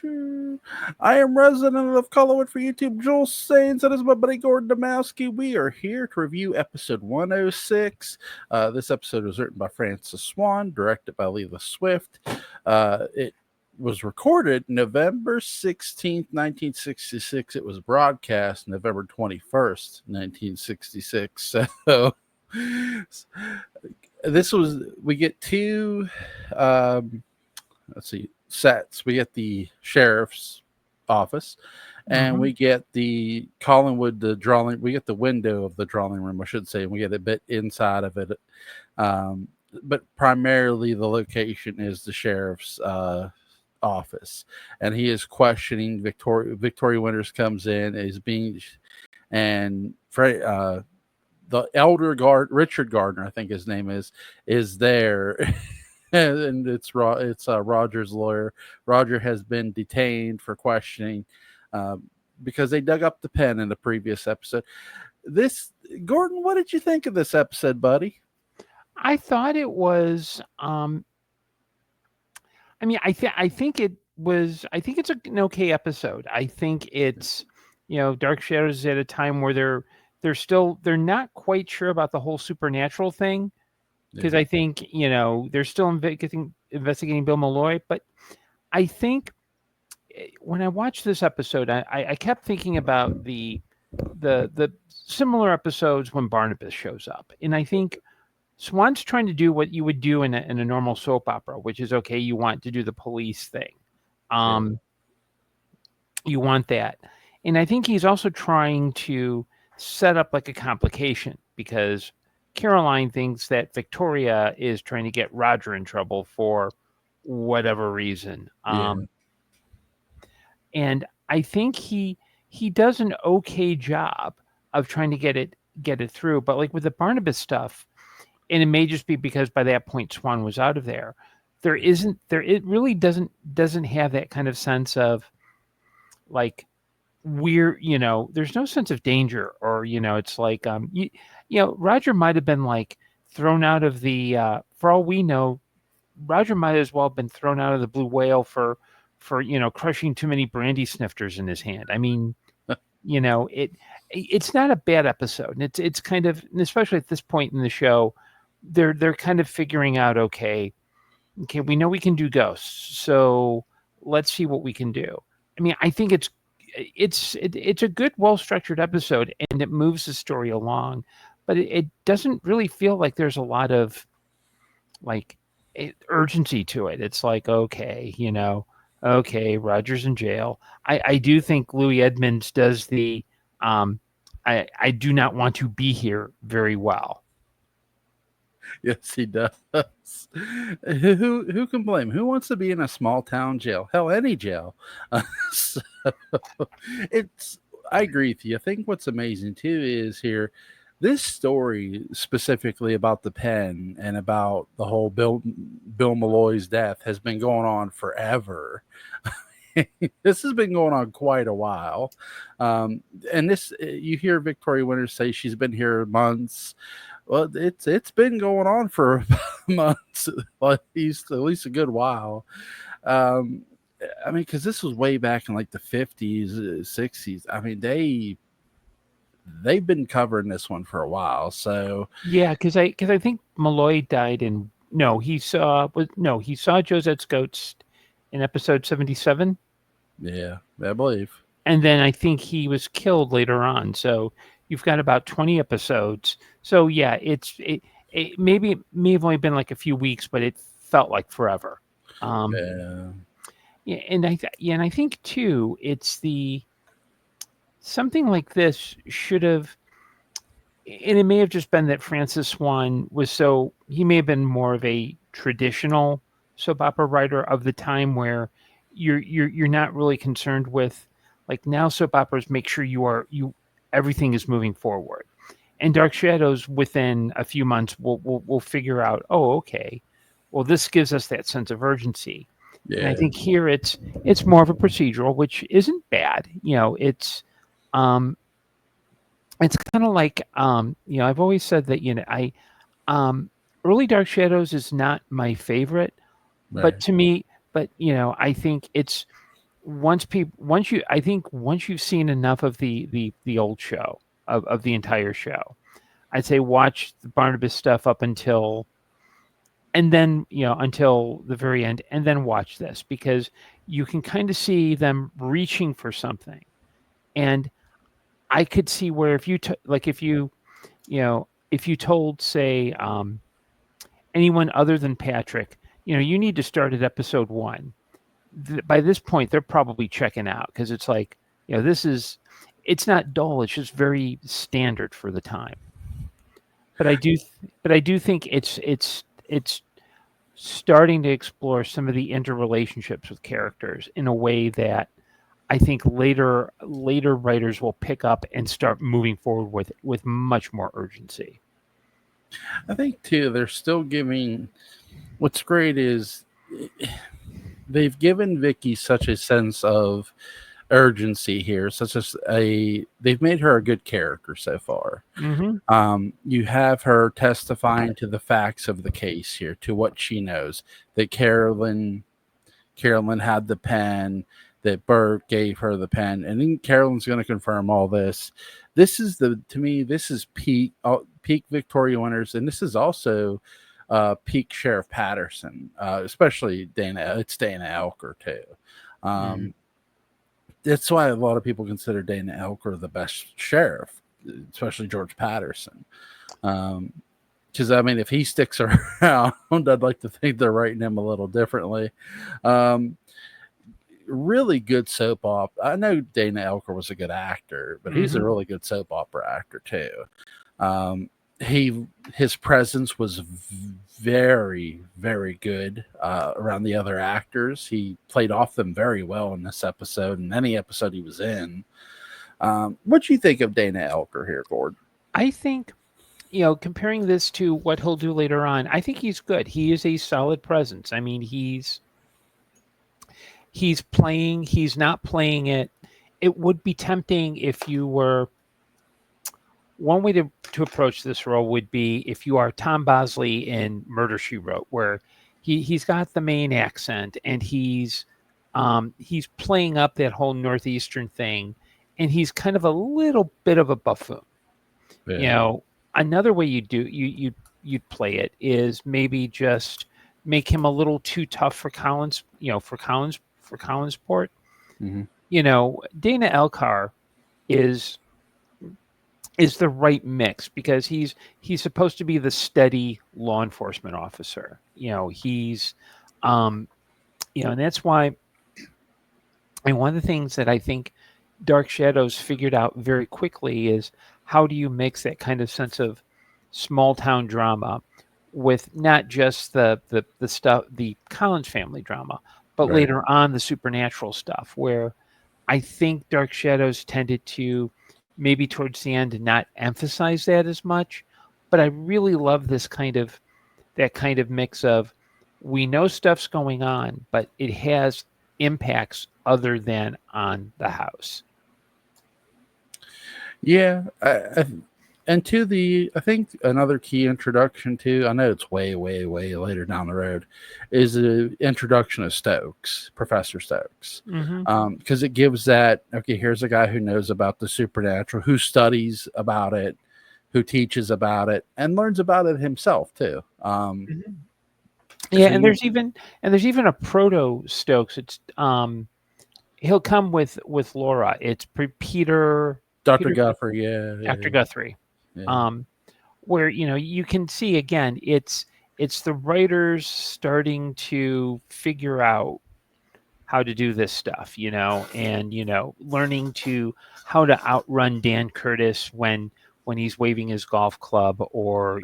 I am resident of Colorwood for YouTube, Joel Sains. That is my buddy Gordon Dymowski. We are here to review episode 106. This episode was written by Francis Swan, directed by Leela Swift. It was recorded November 16th, 1966. It was broadcast November 21st, 1966. So we get two, let's see, sets. We get the sheriff's office, and we get the Collinwood, we get the window of the drawing room, I should say, and we get a bit inside of it. But primarily the location is the sheriff's office, and he is questioning Victoria Winters comes in, and the elder Richard Gardner, I think his name is there. And it's Roger's lawyer. Roger has been detained for questioning because they dug up the pen in the previous episode. Gordon, what did you think of this episode, buddy? I thought it was. I think it's an okay episode. I think it's, Dark Shadows is at a time where they're not quite sure about the whole supernatural thing. Because I think, they're still investigating Bill Malloy. But I think when I watched this episode, I kept thinking about the similar episodes when Barnabas shows up. And I think Swan's trying to do what you would do in a normal soap opera, which is, okay, you want to do the police thing. You want that. And I think he's also trying to set up like a complication, because Caroline thinks that Victoria is trying to get Roger in trouble for whatever reason. And I think he does an okay job of trying to get it through. But like with the Barnabas stuff, and it may just be because by that point Swan was out of there, it really doesn't have that kind of sense of like there's no sense of danger, or it's like Roger might have been like thrown out of the for all we know, Roger might as well have been thrown out of the Blue Whale for crushing too many brandy snifters in his hand. I mean, it's not a bad episode, and it's kind of, especially at this point in the show, they're kind of figuring out, okay, we know we can do ghosts, so let's see what we can do. I mean, I think it's a good, well-structured episode, and it moves the story along, but it doesn't really feel like there's a lot of like urgency to it. It's like, okay, Roger's in jail. I do think Louis Edmonds does the I do not want to be here very well. Yes, he does. Who can blame? Who wants to be in a small town jail? Hell, any jail. So I agree with you. I think what's amazing too is here, this story specifically about the pen and about the whole Bill Malloy's death has been going on forever. This has been going on quite a while. And this, you hear Victoria Winters say she's been here months. Well, it's been going on for months, at least a good while. I mean, because this was way back in like the 50s, 60s. I mean, they've been covering this one for a while. So yeah, because I think Malloy died he saw Josette's Ghost in episode 77. Yeah, I believe. And then I think he was killed later on. So you've got about 20 episodes. So yeah, it may have only been like a few weeks, but it felt like forever. Yeah, and I think too, it's something like this should have, and it may have just been that Francis Swan he may have been more of a traditional soap opera writer of the time, where you're not really concerned with, like, now soap operas make sure everything is moving forward. And Dark Shadows, within a few months, we'll figure out, oh, okay, well, this gives us that sense of urgency. Yeah. And I think here it's more of a procedural, which isn't bad. It's kind of like, I've always said that, early Dark Shadows is not my favorite, right. But to me, I think it's once you've seen enough of the old show of the entire show, I'd say watch the Barnabas stuff up until, and then until the very end, and then watch this, because you can kind of see them reaching for something. And I could see where if you like if you told, say, anyone other than Patrick, you need to start at episode 1. By this point, they're probably checking out, because it's like, it's not dull. It's just very standard for the time. But I do think it's starting to explore some of the interrelationships with characters in a way that I think later writers will pick up and start moving forward with much more urgency. I think too they're still giving. What's great is they've given Vicky such a sense of urgency here, such as they've made her a good character so far. Mm-hmm. You have her testifying to the facts of the case here, to what she knows, that Carolyn had the pen, that Bert gave her the pen, and then Carolyn's going to confirm all this. This is to me, this is peak Victoria Winters, and this is also peak Sheriff Patterson, especially It's Dana Elker too. That's why a lot of people consider Dana Elker the best sheriff, especially George Patterson. Because I mean, if he sticks around, I'd like to think they're writing him a little differently. Really good soap opera. I know Dana Elker was a good actor, but he's a really good soap opera actor too. His presence was very, very good around the other actors. He played off them very well in this episode and any episode he was in. What do you think of Dana Elker here, Gord? I think, comparing this to what he'll do later on, I think he's good. He is a solid presence. I mean, he's playing. He's not playing it. It would be tempting if you were. One way to approach this role would be if you are Tom Bosley in Murder, She Wrote, where he's got the Maine accent and he's playing up that whole Northeastern thing, and he's kind of a little bit of a buffoon. Yeah. Another way you'd play it is maybe just make him a little too tough for Collins, for Collinsport. Mm-hmm. Dana Elker is the right mix, because he's supposed to be the steady law enforcement officer. He's and that's why, and one of the things that I think Dark Shadows figured out very quickly is, how do you mix that kind of sense of small town drama with not just the stuff, the Collins family drama, but Right. later on the supernatural stuff, where I think Dark Shadows tended to maybe towards the end not emphasize that as much. But I really love that kind of mix of, we know stuff's going on, but it has impacts other than on the house. Yeah, and I think another key introduction to, I know it's way, way, way later down the road, is the introduction of Stokes, Professor Stokes. Because it gives that, okay, here's a guy who knows about the supernatural, who studies about it, who teaches about it, and learns about it himself too. Yeah, and there's even a proto Stokes. It's he'll come with Laura. It's Peter. Dr. Guthrie, yeah. Dr. Guthrie. Yeah. Where you can see again, it's the writers starting to figure out how to do this stuff, and learning how to outrun Dan Curtis when he's waving his golf club, or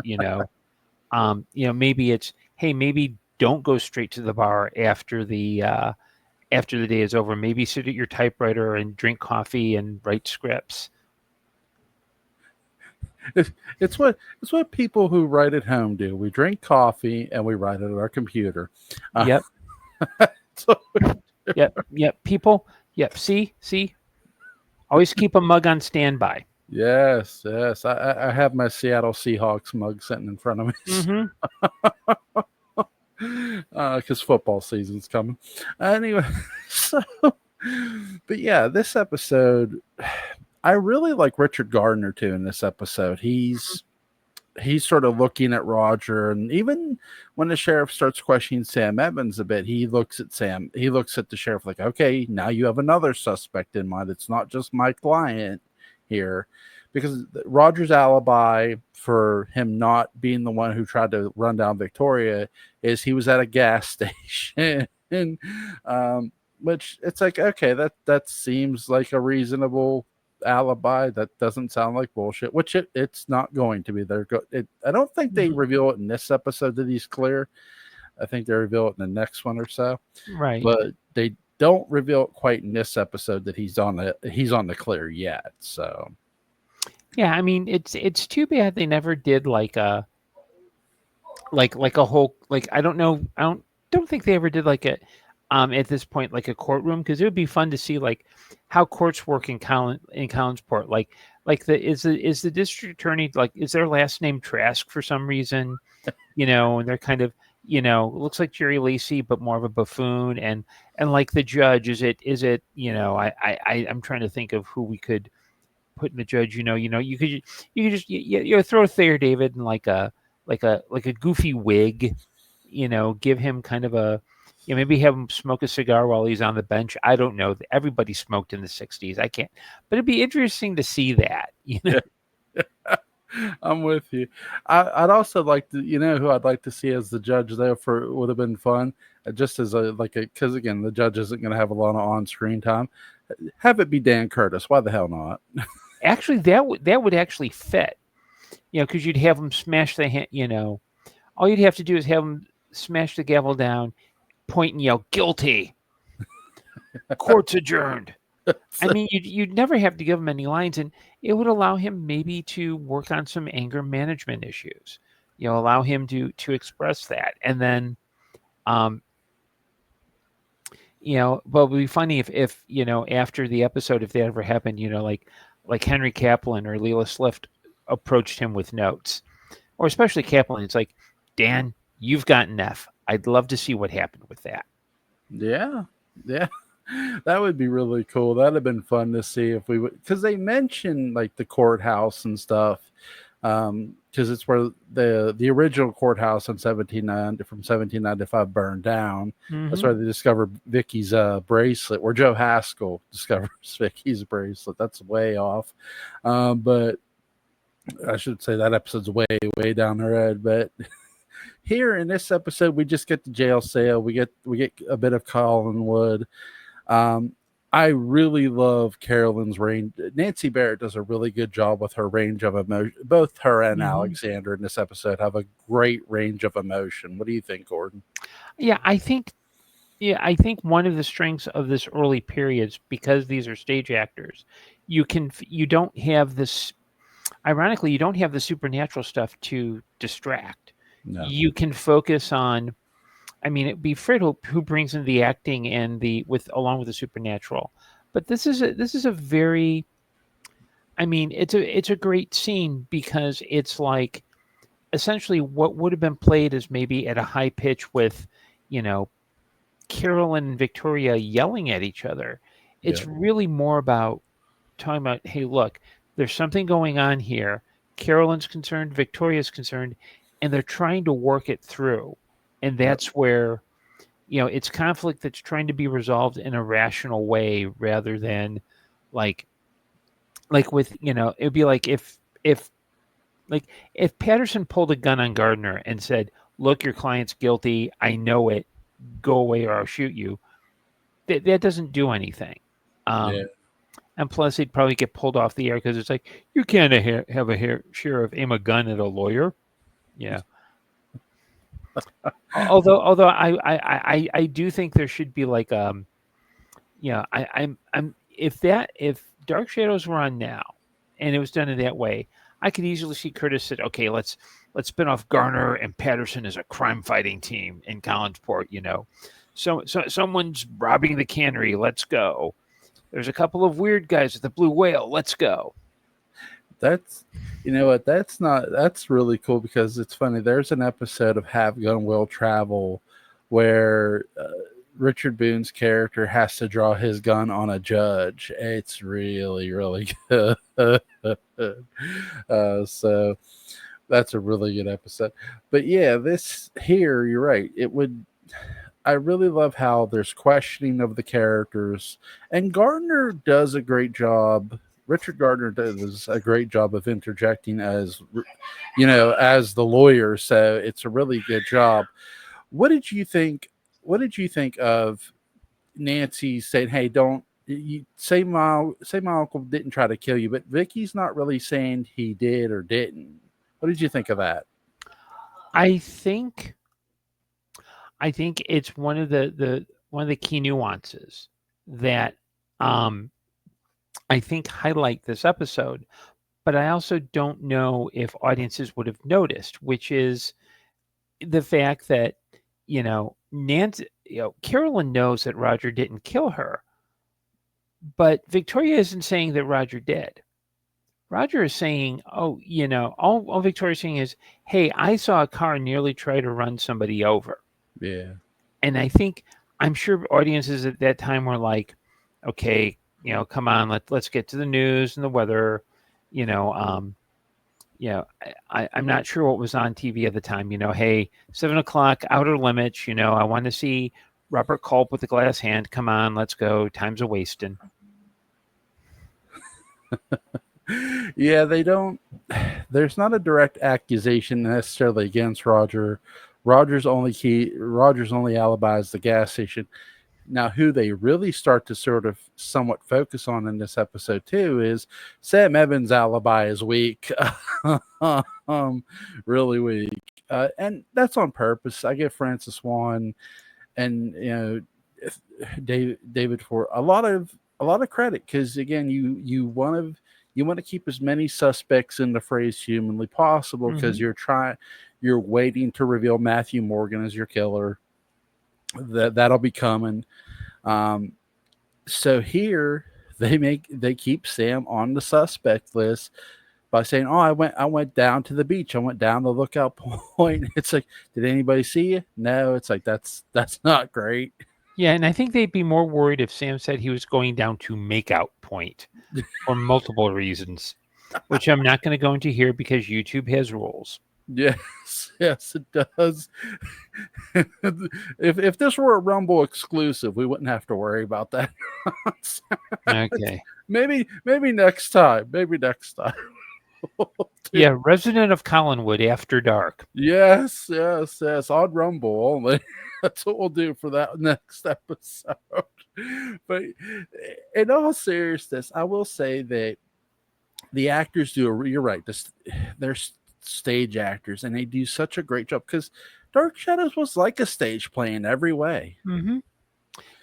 maybe it's, hey, maybe don't go straight to the bar after the day is over. Maybe sit at your typewriter and drink coffee and write scripts. It's what people who write at home do. We drink coffee and we write it at our computer. Yep. Yep. People. Yep. See. Always keep a mug on standby. Yes. I have my Seattle Seahawks mug sitting in front of me. Because football season's coming. Anyway, so But yeah, this episode, I really like Richard Gardner too. In this episode, he's sort of looking at Roger, and even when the sheriff starts questioning Sam Evans a bit, he looks at the sheriff like, okay, now you have another suspect in mind. It's not just my client here, because Roger's alibi for him not being the one who tried to run down Victoria is he was at a gas station. um, which it's like, okay, that seems like a reasonable alibi. That doesn't sound like bullshit, which it's not going to be. I don't think they Mhm. reveal it in this episode that he's clear. I think they reveal it in the next one or so, Right. but they don't reveal it quite in this episode that he's on the clear yet. So Yeah, I mean, it's too bad they never did like a like a whole like I don't know don't think they ever did like a at this point like a courtroom, because it would be fun to see like how courts work in Collinsport, like the district attorney, like is their last name Trask for some reason, and they're kind of, looks like Jerry Lacey but more of a buffoon, and like the judge, is it I'm trying to think of who we could put in the judge. You could just throw Thayer David in like a goofy wig, give him kind of a, maybe have him smoke a cigar while he's on the bench. I don't know. Everybody smoked in the '60s. I can't, but it'd be interesting to see that. yeah, I'm with you. I'd also like to, who I'd like to see as the judge there for would have been fun, just as because again, the judge isn't going to have a lot of on-screen time. Have it be Dan Curtis. Why the hell not? Actually, that would actually fit. Because you'd have him smash the hand. All you'd have to do is have him smash the gavel down, point and yell guilty. Court's adjourned. I mean, you'd never have to give him any lines, and it would allow him maybe to work on some anger management issues. Allow him to express that, and then, um, but it would be funny if after the episode, if that ever happened, like Henry Kaplan or Leela Slift approached him with notes, or especially Kaplan. It's like, Dan, you've got an F. I'd love to see what happened with that. Yeah, yeah. That would be really cool. That'd have been fun to see if we would, because they mentioned like the courthouse and stuff. Because it's where the original courthouse in 1795 burned down. That's Mm-hmm. where they discovered Vicky's bracelet, where Joe Haskell discovers Vicky's bracelet. That's way off. But I should say that episode's way down the road. But here in this episode, we just get the jail cell. We get a bit of Collinwood. Um, I really love Carolyn's range. Nancy Barrett does a really good job with her range of emotion. Both her and Mm-hmm. Alexander in this episode have a great range of emotion. What do you think, Gordon? Yeah, I think one of the strengths of this early period is because these are stage actors. You don't have this. Ironically, you don't have the supernatural stuff to distract. No. You can focus on. I mean, it'd be Fred who brings in the acting and along with the supernatural. But this is a very. I mean, it's a great scene because it's like essentially what would have been played as maybe at a high pitch with, you know, Carolyn and Victoria yelling at each other. Yeah. It's really more about talking about, hey, look, there's something going on here. Carolyn's concerned, Victoria's concerned, and they're trying to work it through. And Yep. that's where, it's conflict that's trying to be resolved in a rational way rather than like with, it'd be like if Patterson pulled a gun on Gardner and said, look, your client's guilty, I know it, go away or I'll shoot you. That doesn't do anything. Yeah. And plus, he'd probably get pulled off the air because it's like, you can't have a sheriff aim a gun at a lawyer. Yeah. Although I do think there should be like I'm if Dark Shadows were on now and it was done in that way, I could easily see Curtis said, okay, let's spin off Garner and Patterson as a crime fighting team in Collinsport. So someone's robbing the cannery. Let's go. There's a couple of weird guys at the Blue Whale. Let's go. That's, you know what? That's really cool because it's funny. There's an episode of Have Gun Will Travel where Richard Boone's character has to draw his gun on a judge. It's really, really good. So that's a really good episode. But yeah, this here, you're right. It would. I really love how there's questioning of the characters, and Gardner does a great job. Richard Gardner does a great job of interjecting as, as the lawyer. So it's a really good job. What did you think? What did you think of Nancy saying, "Hey, don't you say my uncle didn't try to kill you," but Vicky's not really saying he did or didn't. What did you think of that? I think I think it's one of the key nuances that um, I think highlight this episode, but I also don't know if audiences would have noticed, which is the fact that Nancy, Carolyn knows that Roger didn't kill her, but Victoria isn't saying that Roger did. Roger is saying, "Oh, all Victoria's saying is, hey, I saw a car nearly try to run somebody over." Yeah. And I'm sure audiences at that time were like, okay, come on, let's get to the news and the weather. You know, um, I'm not sure what was on TV at the time. Hey, 7 o'clock, Outer Limits. I want to see Robert Culp with the glass hand. Come on, let's go. Time's a wasting. Yeah, they don't. There's not a direct accusation necessarily against Roger. Roger's only alibi is the gas station. Now, who they really start to sort of somewhat focus on in this episode too is Sam Evans' alibi is weak, really weak, and that's on purpose. I give Francis Wan and David for a lot of credit because again, you want to keep as many suspects in the phrase humanly possible because Hmm. you're waiting to reveal Matthew Morgan as your killer. That'll be coming. Um, so here they keep Sam on the suspect list by saying, "Oh, I went down to the beach. I went down the lookout point." It's like, did anybody see you? No. It's like that's not great. Yeah, and I think they'd be more worried if Sam said he was going down to Makeout Point for multiple reasons, which I'm not going to go into here because YouTube has rules. Yes, yes, it does. If this were a Rumble exclusive, we wouldn't have to worry about that. Okay. Maybe next time. Maybe next time. Yeah, Resident of Collinwood After Dark. Yes, yes, yes. On Rumble only. That's what we'll do for that next episode. But in all seriousness, I will say that the actors you're right. They're stage actors, and they do such a great job because Dark Shadows was like a stage play in every way. Hmm.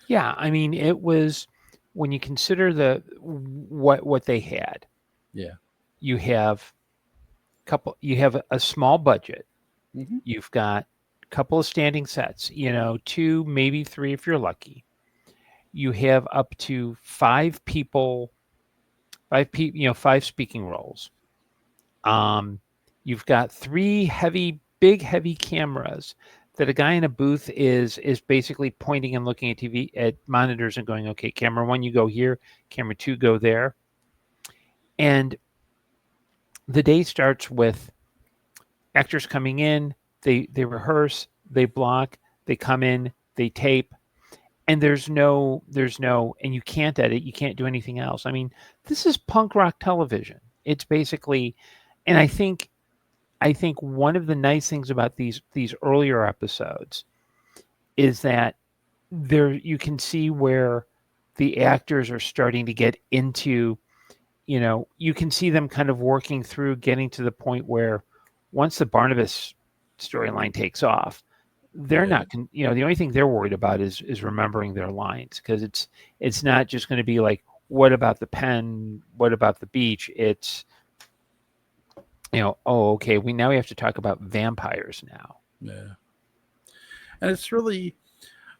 Yeah, I mean, it was when you consider what they had. Yeah. You have you have a small budget. Hmm. You've got a couple of standing sets. Two, maybe three if you're lucky. You have up to five speaking roles. Um, you've got three big heavy cameras that a guy in a booth is basically pointing and looking at TV at monitors and going, okay, camera one, you go here, camera two, go there. And the day starts with actors coming in, they rehearse, they block, they come in, they tape, and there's no and you can't edit, you can't do anything else. I mean, this is punk rock television. It's basically, and I think one of the nice things about these earlier episodes is that there you can see where the actors are starting to get into, you can see them kind of working through getting to the point where once the Barnabas storyline takes off, they're Yeah. not the only thing they're worried about is remembering their lines, because it's not just going to be like, what about the pen, what about the beach? It's, oh, okay, we have to talk about vampires now. Yeah. And it's really,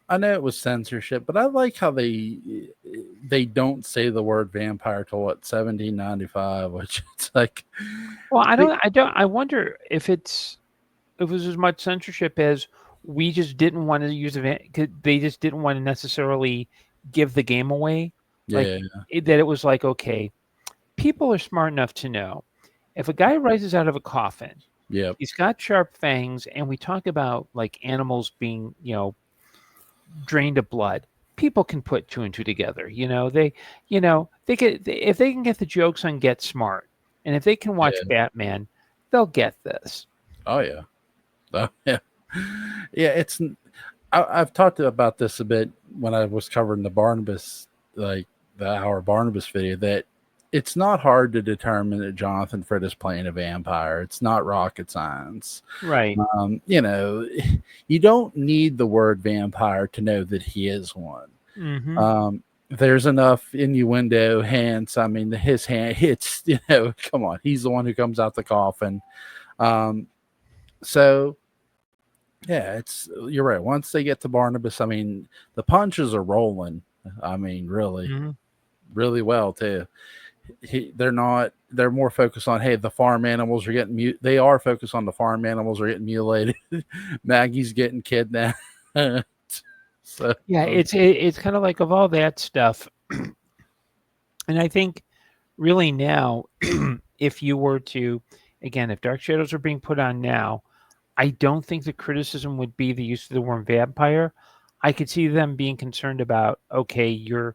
I know it was censorship, but I like how they don't say the word vampire till what 1795, which it's like Well, they, I wonder if it was as much censorship as we just didn't want to use it. They just didn't want to necessarily give the game away. Like Yeah. that, it was like, okay, people are smart enough to know if a guy rises out of a coffin, Yep. he's got sharp fangs, and we talk about like animals being, drained of blood. People can put two and two together. They get if they can get the jokes on Get Smart, and if they can watch Yeah. Batman, they'll get this. Oh yeah. Oh, yeah. Yeah. I've talked about this a bit when I was covering the Barnabas, like the Our Barnabas video, that it's not hard to determine that Jonathan Frid is playing a vampire. It's not rocket science. Right. You know, you don't need the word vampire to know that he is one. Mm-hmm. There's enough innuendo, hints. I mean, his hand hits, come on, he's the one who comes out the coffin. So yeah, you're right. Once they get to Barnabas, I mean, the punches are rolling. I mean, really, Mm-hmm. really well too. They're more focused on, hey, the farm animals are getting they are focused on the farm animals are getting mutilated. Maggie's getting kidnapped. So Yeah, it's kind of like of all that stuff, and I think really now, if you were to, again, if Dark Shadows are being put on now, I don't think the criticism would be the use of the word vampire. I could see them being concerned about, okay, you're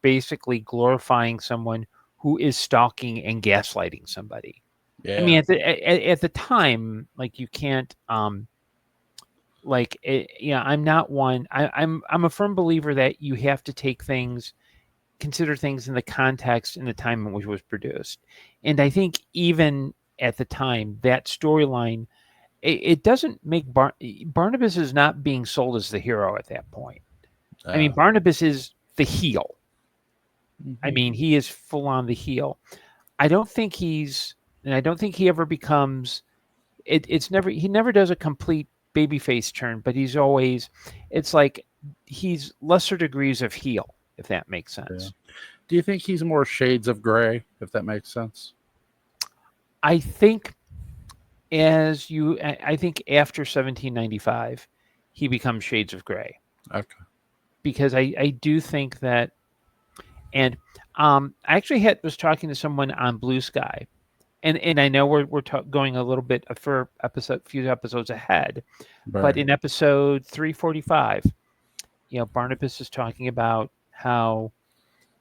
basically glorifying someone who is stalking and gaslighting somebody. I mean, yeah, at the time, like you can't, I'm not one. I'm a firm believer that you have to consider things in the context and the time in which it was produced. And I think even at the time, that storyline, it doesn't make Barnabas is not being sold as the hero at that point. I mean, uh, Barnabas is the heel. I mhm, mean, he is full on the heel. I don't think he ever becomes. It's never he never does a complete babyface turn, but it's like he's lesser degrees of heel, if that makes yeah. sense. Do you think he's more shades of gray, if that makes sense? I think I think after 1795, he becomes shades of gray Okay. because I do think that, and I actually was talking to someone on Blue Sky, and I know we're going a little bit for few episodes ahead, but Right. in episode 345, Barnabas is talking about how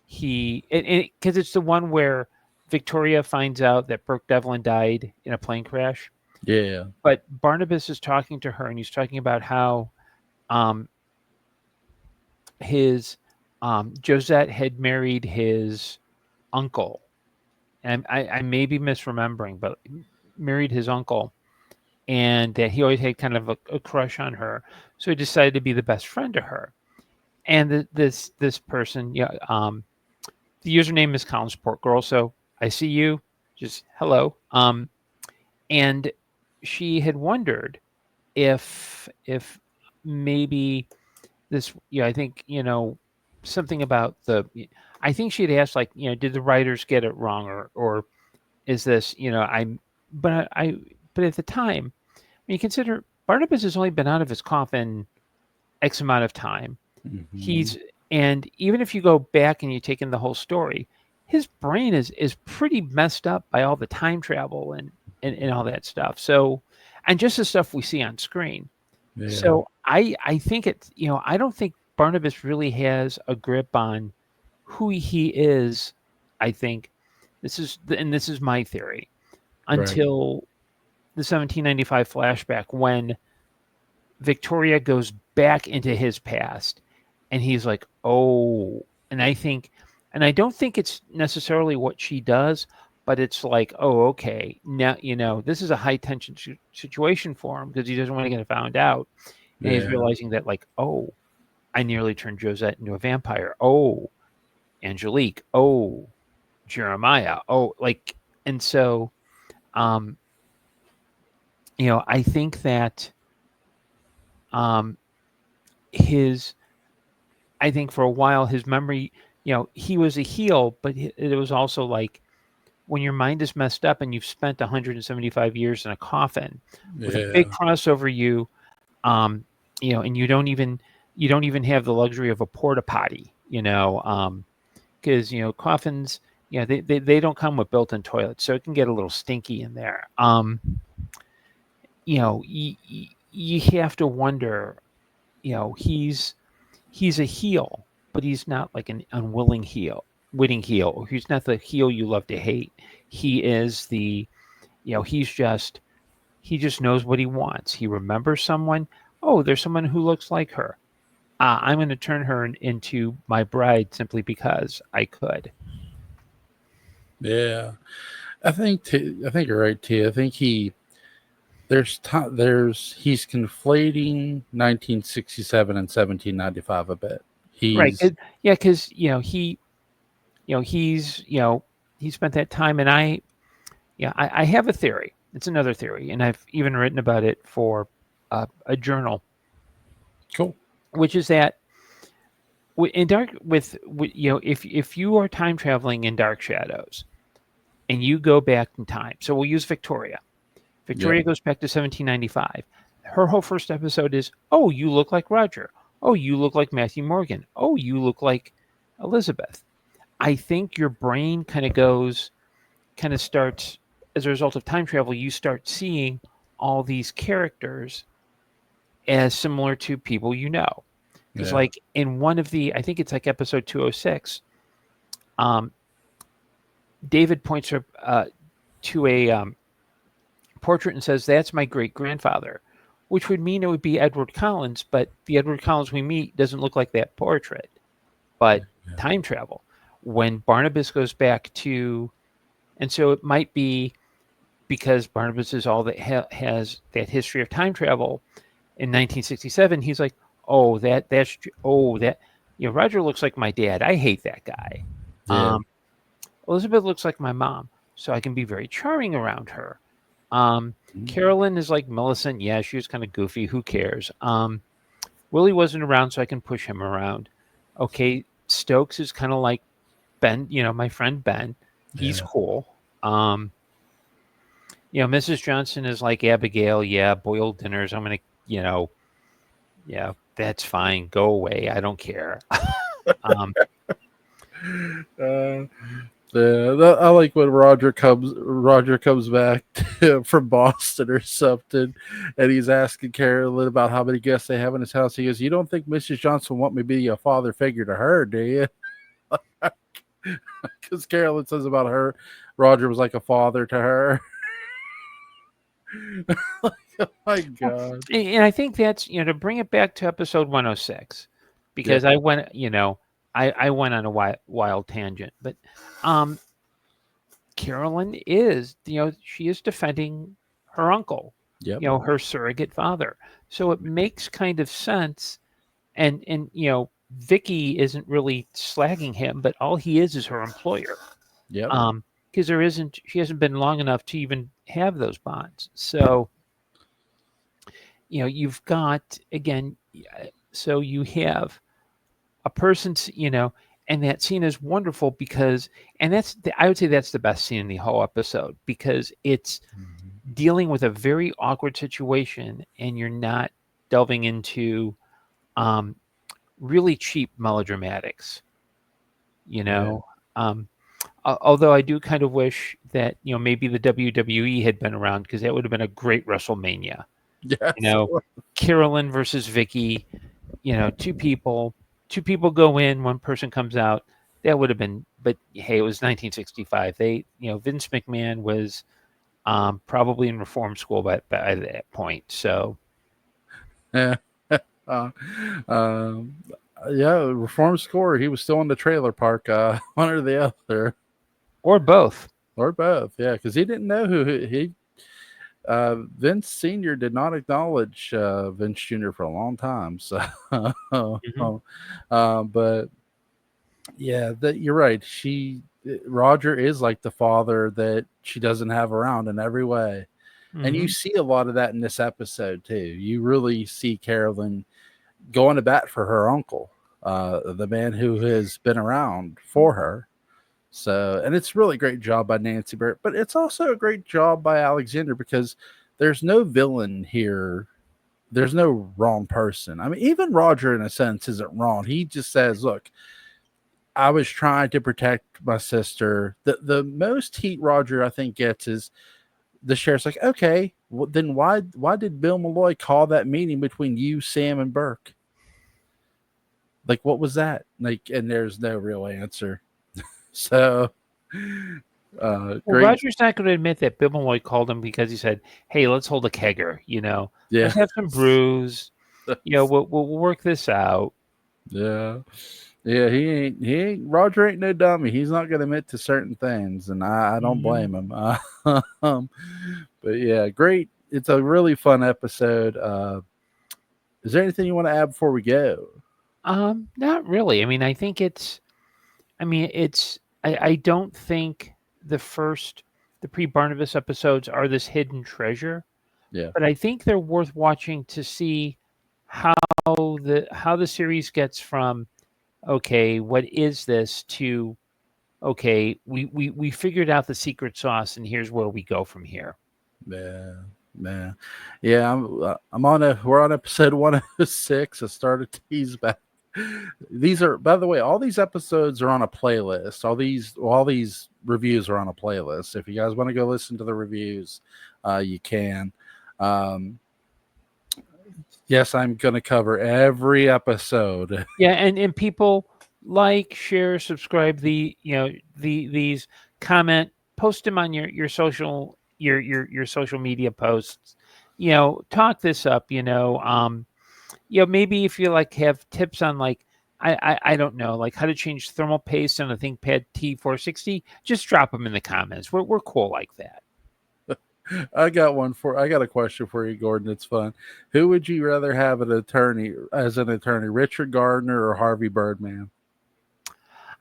because it's the one where Victoria finds out that Brooke Devlin died in a plane crash. Yeah. But Barnabas is talking to her, and he's talking about how um, his Josette had married his uncle, and I may be misremembering, but married his uncle, and that he always had kind of a crush on her, so he decided to be the best friend to her. And this person, the username is Collins Port Girl, so I see you, just hello. And she had wondered if maybe this, I think, something about I think she'd asked, like, did the writers get it wrong, or is this, but but at the time, when you consider Barnabas has only been out of his coffin X amount of time, Hmm. he's, and even if you go back and you take in the whole story, his brain is pretty messed up by all the time travel and all that stuff. So, and just the stuff we see on screen. Yeah. So I think it's, I don't think Barnabas really has a grip on who he is. I think this is my theory, Right. until the 1795 flashback when Victoria goes back into his past, and he's like, oh, and I don't think it's necessarily what she does, but it's like, oh, okay, now, this is a high tension situation for him because he doesn't want to get found out. And he's Yeah. realizing that, like, oh, I nearly turned Josette into a vampire. Oh, Angelique. Oh, Jeremiah. Oh, like, and so, um, I think that, um, his, I think for a while his memory, he was a heel, but it was also like when your mind is messed up and you've spent 175 years in a coffin with a big Yeah. cross over you. um, and you don't even have the luxury of a porta potty, because coffins, they don't come with built-in toilets, so it can get a little stinky in there. You have to wonder, he's a heel, but he's not like an unwilling heel, witting heel. He's not the heel you love to hate. He is the, he just knows what he wants. He remembers someone. Oh, there's someone who looks like her. I'm going to turn her into my bride simply because I could. Yeah, I think you're right too. I think he's conflating 1967 and 1795 a bit. Right. He's Yeah, because he spent that time, and I have a theory. It's another theory, and I've even written about it for a journal, cool. which is that in dark with if you are time traveling in Dark Shadows and you go back in time, so we'll use Victoria. Yep. Victoria goes back to 1795. Her whole first episode is, oh, you look like Roger. Oh, you look like Matthew Morgan. Oh, you look like Elizabeth. I think your brain kind of starts, as a result of time travel, you start seeing all these characters as similar to people you know. Because, Yeah. like, in one of I think it's like episode 206, um, David points to a portrait and says, that's my great grandfather, which would mean it would be Edward Collins, but the Edward Collins we meet doesn't look like that portrait. But Yeah. time travel, when Barnabas goes back to, and so it might be because Barnabas is all that has that history of time travel. In 1967, he's like, oh, that Roger looks like my dad. I hate that guy. Yeah. Elizabeth looks like my mom, so I can be very charming around her. Um, Carolyn is like Millicent. Yeah, she was kind of goofy. Who cares? Willie wasn't around, so I can push him around. Okay, Stokes is kind of like Ben, my friend Ben. He's Yeah. cool. Mrs. Johnson is like Abigail. Yeah, boiled dinners. I'm gonna, yeah, that's fine. Go away. I don't care. um, Uh, I like when Roger comes back from Boston or something, and he's asking Carolyn about how many guests they have in his house. He goes, "You don't think Mrs. Johnson want me to be a father figure to her, do you?" Because Carolyn says about her, Roger was like a father to her. Oh my god! and I think that's to bring it back to episode 106, because Yep. I went on a wild tangent, but um, Carolyn is she is defending her uncle, Yep. her surrogate father, so it makes kind of sense. And Vicky isn't really slagging him, but all he is her employer. Yep. Because she hasn't been long enough to even have those bonds. So you've got, again, so you have a person, and that scene is wonderful because, and I would say that's the best scene in the whole episode, because it's Mhm. dealing with a very awkward situation, and you're not delving into um, really cheap melodramatics, you Yeah. know. Um, although I do kind of wish that maybe the WWE had been around, because that would have been a great WrestleMania. You Yes. know, Carolyn versus Vicky. Two people go in, one person comes out. That would have been. But hey, it was 1965. Vince McMahon was probably in reform school by that point. So Yeah. Uh, um, yeah, reform score. He was still in the trailer park, one or the other, or both. or both. Yeah, because he didn't know who he. Vince Senior did not acknowledge Vince Junior for a long time. So, Hmm. but yeah, that you're right. Roger is like the father that she doesn't have around in every way, and you Hmm. see a lot of that in this episode too. You really see Carolyn going to bat for her uncle, the man who has been around for her. So, and it's really great job by Nancy Barrett, but it's also a great job by Alexander, because there's no villain here there's no wrong person. I mean, even Roger, in a sense, isn't wrong. He just says, "Look, I was trying to protect my sister." The most heat Roger, I think, gets is the sheriff's like, "Okay, well, then why did Bill Malloy call that meeting between you, Sam, and Burke? Like, what was that?" Like, and there's no real answer. So, Well, great, Roger's not going to admit that Bill Malloy called him because he said, "Hey, let's hold a kegger. yeah, Let's have some brews. We'll work this out." yeah. Yeah, he ain't Roger ain't no dummy. He's not gonna admit to certain things, and I don't Mhm. blame him. Um, but yeah, great. It's a really fun episode. Is there anything you want to add before we go? Not really. I mean, I think it's. I mean, it's. I don't think the pre-Barnabas episodes are this hidden treasure, Yeah, but I think they're worth watching to see how the series gets from, okay, what is this, to, okay, we figured out the secret sauce and here's where we go from here. yeah, man, yeah. I'm on a we're on episode 106. I started to tease back. These are, by the way, all these episodes are on a playlist. All these reviews are on a playlist. If you guys want to go listen to the reviews, you can. Um, yes, I'm going to cover every episode. Yeah, and people like, share, subscribe, these, comment, post them on your social media posts. Talk this up. Maybe if you like have tips on, like, I don't know, like how to change thermal paste on a ThinkPad T460, just drop them in the comments. We're cool like that. I got a question for you, Gordon. It's fun. Who would you rather have as an attorney, Richard Gardner or Harvey Birdman?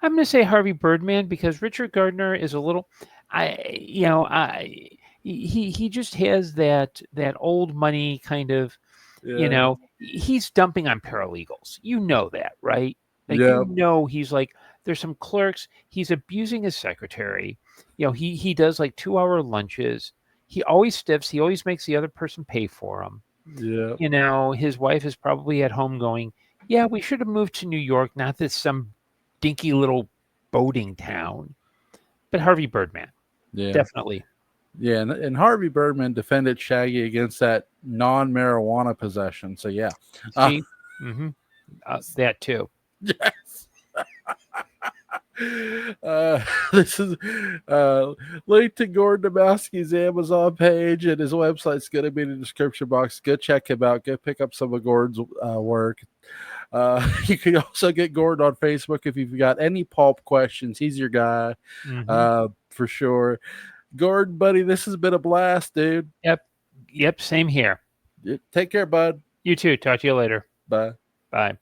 I'm going to say Harvey Birdman, because Richard Gardner is a little, I you know I he just has that old money kind of, Yeah. he's dumping on paralegals. You know that, right? Like, Yeah. he's like, there's some clerks. He's abusing his secretary. He does like 2-hour lunches. He always stiffs. He always makes the other person pay for him. Yeah. His wife is probably at home going, "Yeah, we should have moved to New York, not this some dinky little boating town." But Harvey Birdman, Yeah. definitely. Yeah. And Harvey Birdman defended Shaggy against that non-marijuana possession. So yeah. Uh, See, hmm that too. yes. Uh, this is link to Gordon Dymowski's Amazon page, and his website's going to be in the description box. Go check him out. Go pick up some of Gordon's work. You can also get Gordon on Facebook if you've got any pulp questions. He's your guy, Hmm. for sure. Gordon, buddy, this has been a blast, dude. Yep. Same here. Take care, bud. You too. Talk to you later. Bye. Bye.